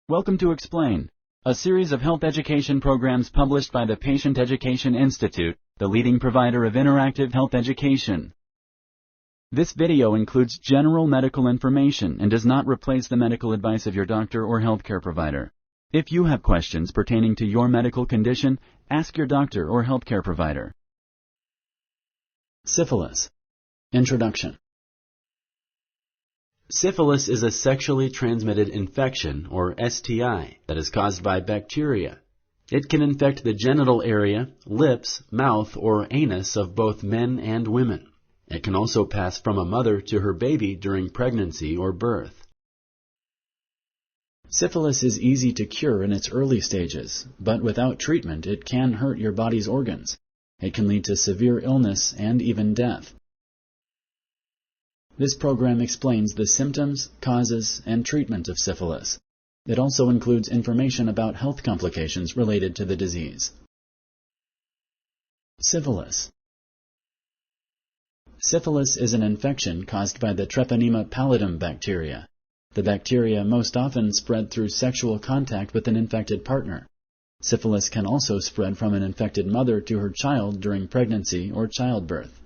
Welcome to Explain, a series of health education programs published by the Patient Education Institute, the leading provider of interactive health education. This video includes general medical information and does not replace the medical advice of your doctor or healthcare provider. If you have questions pertaining to your medical condition, ask your doctor or healthcare provider. Syphilis. Introduction. Syphilis is a sexually transmitted infection, or STI, that is caused by bacteria. It can infect the genital area, lips, mouth, or anus of both men and women. It can also pass from a mother to her baby during pregnancy or birth. Syphilis is easy to cure in its early stages, but without treatment it can hurt your body's organs. It can lead to severe illness and even death. This program explains the symptoms, causes, and treatment of syphilis. It also includes information about health complications related to the disease. Syphilis. Syphilis is an infection caused by the Treponema pallidum bacteria. The bacteria most often spread through sexual contact with an infected partner. Syphilis can also spread from an infected mother to her child during pregnancy or childbirth.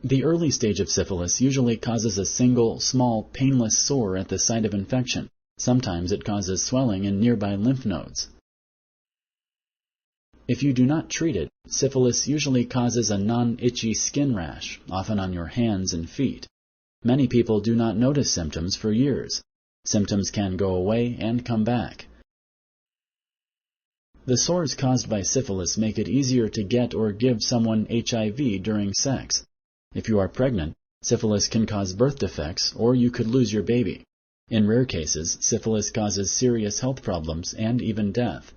The early stage of syphilis usually causes a single, small, painless sore at the site of infection. Sometimes it causes swelling in nearby lymph nodes. If you do not treat it, syphilis usually causes a non-itchy skin rash, often on your hands and feet. Many people do not notice symptoms for years. Symptoms can go away and come back. The sores caused by syphilis make it easier to get or give someone HIV during sex. If you are pregnant, syphilis can cause birth defects, or you could lose your baby. In rare cases, syphilis causes serious health problems and even death.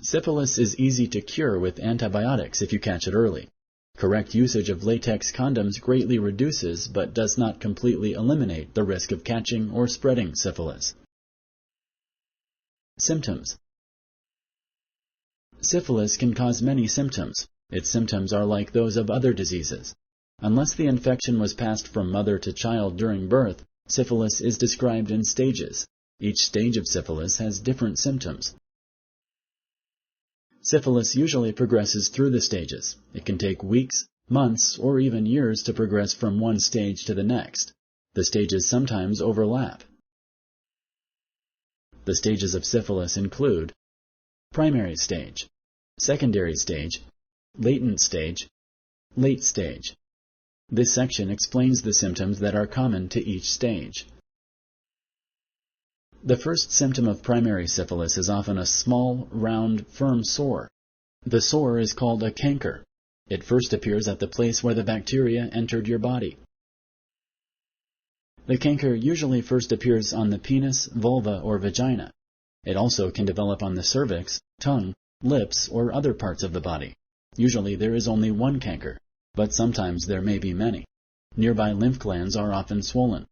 Syphilis is easy to cure with antibiotics if you catch it early. Correct usage of latex condoms greatly reduces but does not completely eliminate the risk of catching or spreading syphilis. Symptoms. Syphilis can cause many symptoms. Its symptoms are like those of other diseases. Unless the infection was passed from mother to child during birth, syphilis is described in stages. Each stage of syphilis has different symptoms. Syphilis usually progresses through the stages. It can take weeks, months, or even years to progress from one stage to the next. The stages sometimes overlap. The stages of syphilis include primary stage, secondary stage, latent stage, late stage. This section explains the symptoms that are common to each stage. The first symptom of primary syphilis is often a small, round, firm sore. The sore is called a canker. It first appears at the place where the bacteria entered your body. The canker usually first appears on the penis, vulva, or vagina. It also can develop on the cervix, tongue, lips, or other parts of the body. Usually there is only one canker, but sometimes there may be many. Nearby lymph glands are often swollen.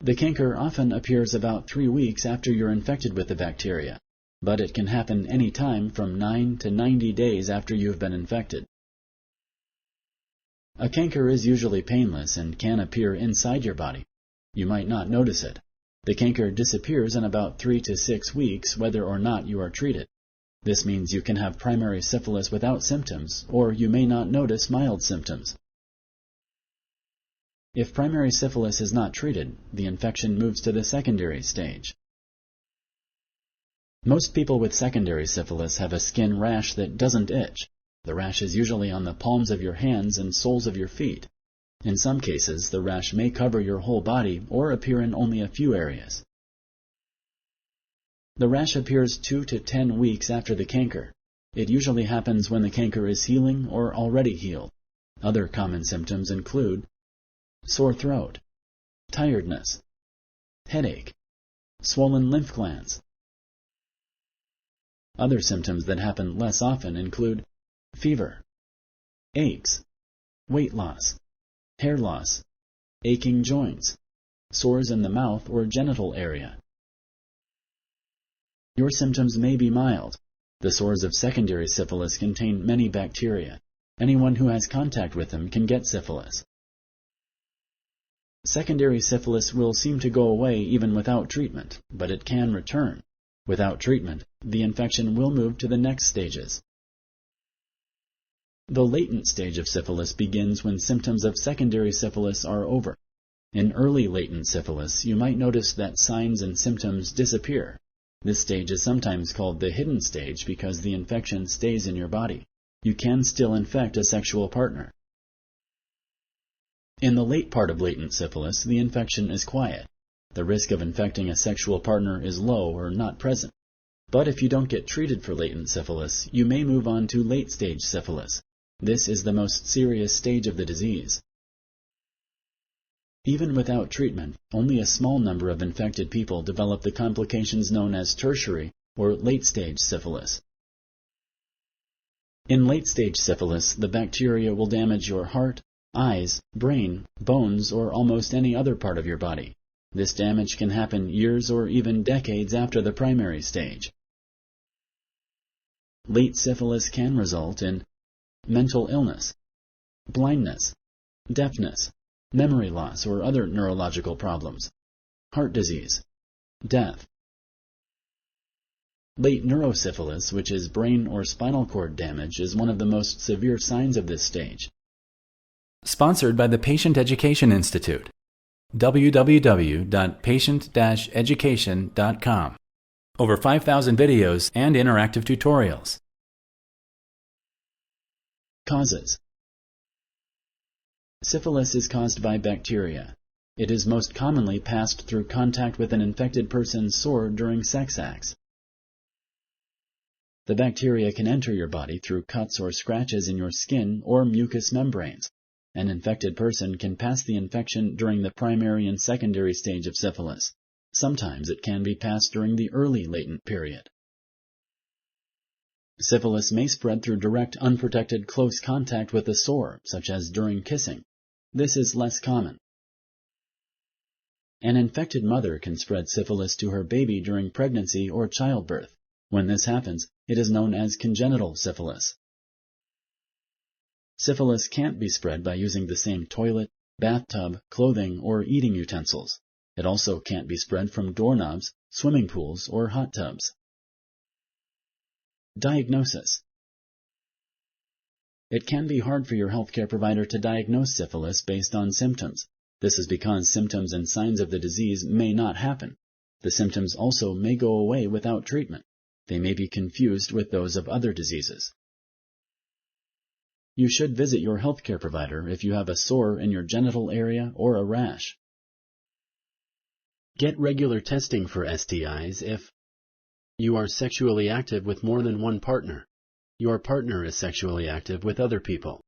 The canker often appears about 3 weeks after you're infected with the bacteria, but it can happen any time from 9 to 90 days after you've been infected. A canker is usually painless and can appear inside your body. You might not notice it. The canker disappears in about 3 to 6 weeks whether or not you are treated. This means you can have primary syphilis without symptoms, or you may not notice mild symptoms. If primary syphilis is not treated, the infection moves to the secondary stage. Most people with secondary syphilis have a skin rash that doesn't itch. The rash is usually on the palms of your hands and soles of your feet. In some cases, the rash may cover your whole body or appear in only a few areas. The rash appears 2 to 10 weeks after the canker. It usually happens when the canker is healing or already healed. Other common symptoms include sore throat, tiredness, headache, swollen lymph glands. Other symptoms that happen less often include fever, aches, weight loss, hair loss, aching joints, sores in the mouth or genital area. Your symptoms may be mild. The sores of secondary syphilis contain many bacteria. Anyone who has contact with them can get syphilis. Secondary syphilis will seem to go away even without treatment, but it can return. Without treatment, the infection will move to the next stages. The latent stage of syphilis begins when symptoms of secondary syphilis are over. In early latent syphilis, you might notice that signs and symptoms disappear. This stage is sometimes called the hidden stage because the infection stays in your body. You can still infect a sexual partner. In the late part of latent syphilis, the infection is quiet. The risk of infecting a sexual partner is low or not present. But if you don't get treated for latent syphilis, you may move on to late-stage syphilis. This is the most serious stage of the disease. Even without treatment, only a small number of infected people develop the complications known as tertiary or late-stage syphilis. In late-stage syphilis, the bacteria will damage your heart, eyes, brain, bones, or almost any other part of your body. This damage can happen years or even decades after the primary stage. Late syphilis can result in mental illness, blindness, deafness, memory loss or other neurological problems, heart disease, death. Late neurosyphilis, which is brain or spinal cord damage, is one of the most severe signs of this stage. Sponsored by the Patient Education Institute. www.patient-education.com. Over 5,000 videos and interactive tutorials. Causes. Syphilis is caused by bacteria. It is most commonly passed through contact with an infected person's sore during sex acts. The bacteria can enter your body through cuts or scratches in your skin or mucous membranes. An infected person can pass the infection during the primary and secondary stage of syphilis. Sometimes it can be passed during the early latent period. Syphilis may spread through direct, unprotected, close contact with a sore, such as during kissing. This is less common. An infected mother can spread syphilis to her baby during pregnancy or childbirth. When this happens, it is known as congenital syphilis. Syphilis can't be spread by using the same toilet, bathtub, clothing, or eating utensils. It also can't be spread from doorknobs, swimming pools, or hot tubs. Diagnosis. It can be hard for your healthcare provider to diagnose syphilis based on symptoms. This is because symptoms and signs of the disease may not happen. The symptoms also may go away without treatment. They may be confused with those of other diseases. You should visit your healthcare provider if you have a sore in your genital area or a rash. Get regular testing for STIs if you are sexually active with more than one partner. Your partner is sexually active with other people.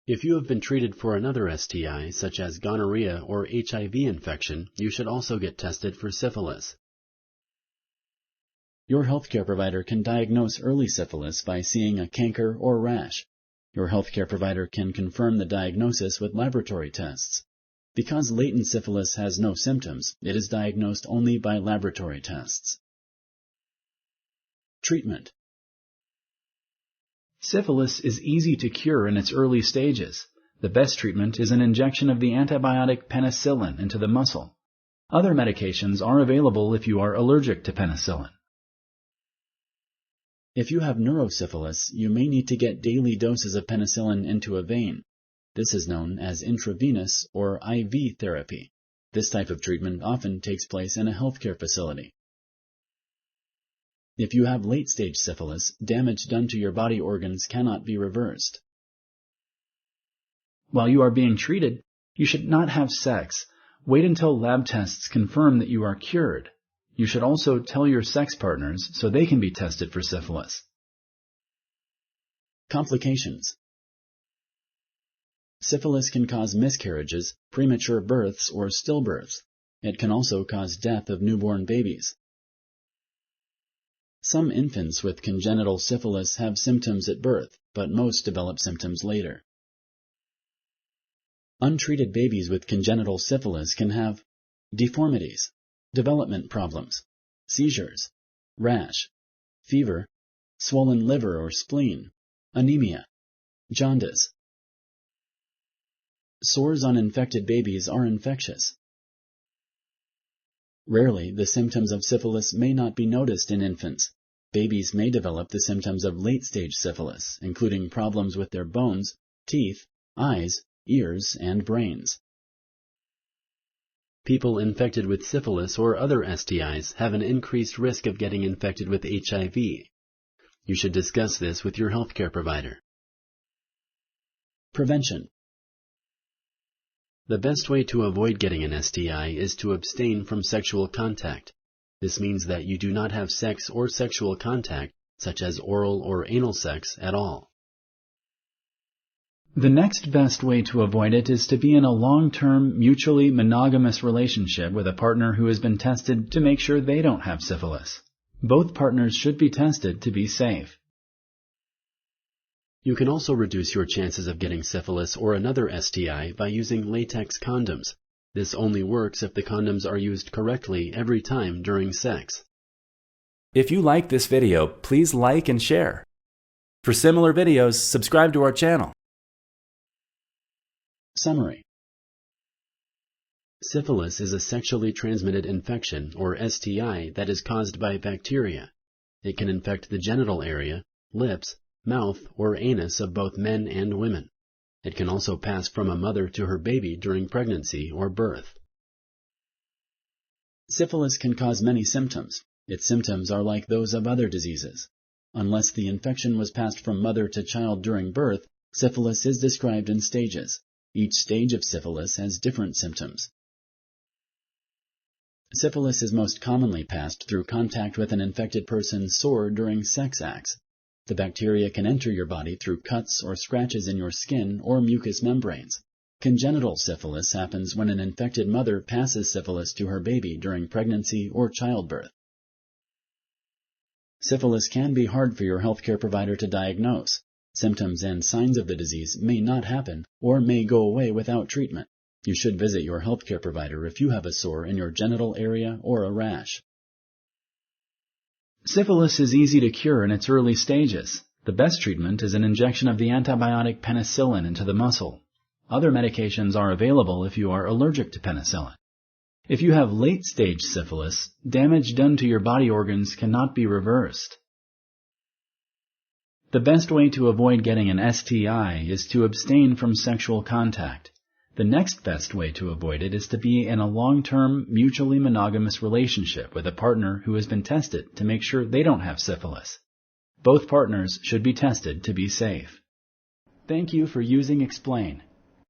If you have been treated for another STI, such as gonorrhea or HIV infection, you should also get tested for syphilis. Your healthcare provider can diagnose early syphilis by seeing a canker or rash. Your healthcare provider can confirm the diagnosis with laboratory tests. Because latent syphilis has no symptoms, it is diagnosed only by laboratory tests. Treatment. Syphilis is easy to cure in its early stages. The best treatment is an injection of the antibiotic penicillin into the muscle. Other medications are available if you are allergic to penicillin. If you have neurosyphilis, you may need to get daily doses of penicillin into a vein. This is known as intravenous or IV therapy. This type of treatment often takes place in a healthcare facility. If you have late-stage syphilis, damage done to your body organs cannot be reversed. While you are being treated, you should not have sex. Wait until lab tests confirm that you are cured. You should also tell your sex partners so they can be tested for syphilis. Complications. Syphilis can cause miscarriages, premature births, or stillbirths. It can also cause death of newborn babies. Some infants with congenital syphilis have symptoms at birth, but most develop symptoms later. Untreated babies with congenital syphilis can have deformities, development problems, seizures, rash, fever, swollen liver or spleen, anemia, jaundice. Sores on infected babies are infectious. Rarely, the symptoms of syphilis may not be noticed in infants. Babies may develop the symptoms of late-stage syphilis, including problems with their bones, teeth, eyes, ears, and brains. People infected with syphilis or other STIs have an increased risk of getting infected with HIV. You should discuss this with your healthcare provider. Prevention. The best way to avoid getting an STI is to abstain from sexual contact. This means that you do not have sex or sexual contact, such as oral or anal sex, at all. The next best way to avoid it is to be in a long-term, mutually monogamous relationship with a partner who has been tested to make sure they don't have syphilis. Both partners should be tested to be safe. You can also reduce your chances of getting syphilis or another STI by using latex condoms. This only works if the condoms are used correctly every time during sex. If you like this video, please like and share. For similar videos, subscribe to our channel. Summary. Syphilis is a sexually transmitted infection, or STI, that is caused by bacteria. It can infect the genital area, lips, mouth, or anus of both men and women. It can also pass from a mother to her baby during pregnancy or birth. Syphilis can cause many symptoms. Its symptoms are like those of other diseases. Unless the infection was passed from mother to child during birth, syphilis is described in stages. Each stage of syphilis has different symptoms. Syphilis is most commonly passed through contact with an infected person's sore during sex acts. The bacteria can enter your body through cuts or scratches in your skin or mucous membranes. Congenital syphilis happens when an infected mother passes syphilis to her baby during pregnancy or childbirth. Syphilis can be hard for your healthcare provider to diagnose. Symptoms and signs of the disease may not happen or may go away without treatment. You should visit your healthcare provider if you have a sore in your genital area or a rash. Syphilis is easy to cure in its early stages. The best treatment is an injection of the antibiotic penicillin into the muscle. Other medications are available if you are allergic to penicillin. If you have late-stage syphilis, damage done to your body organs cannot be reversed. The best way to avoid getting an STI is to abstain from sexual contact. The next best way to avoid it is to be in a long-term, mutually monogamous relationship with a partner who has been tested to make sure they don't have syphilis. Both partners should be tested to be safe. Thank you for using Explain.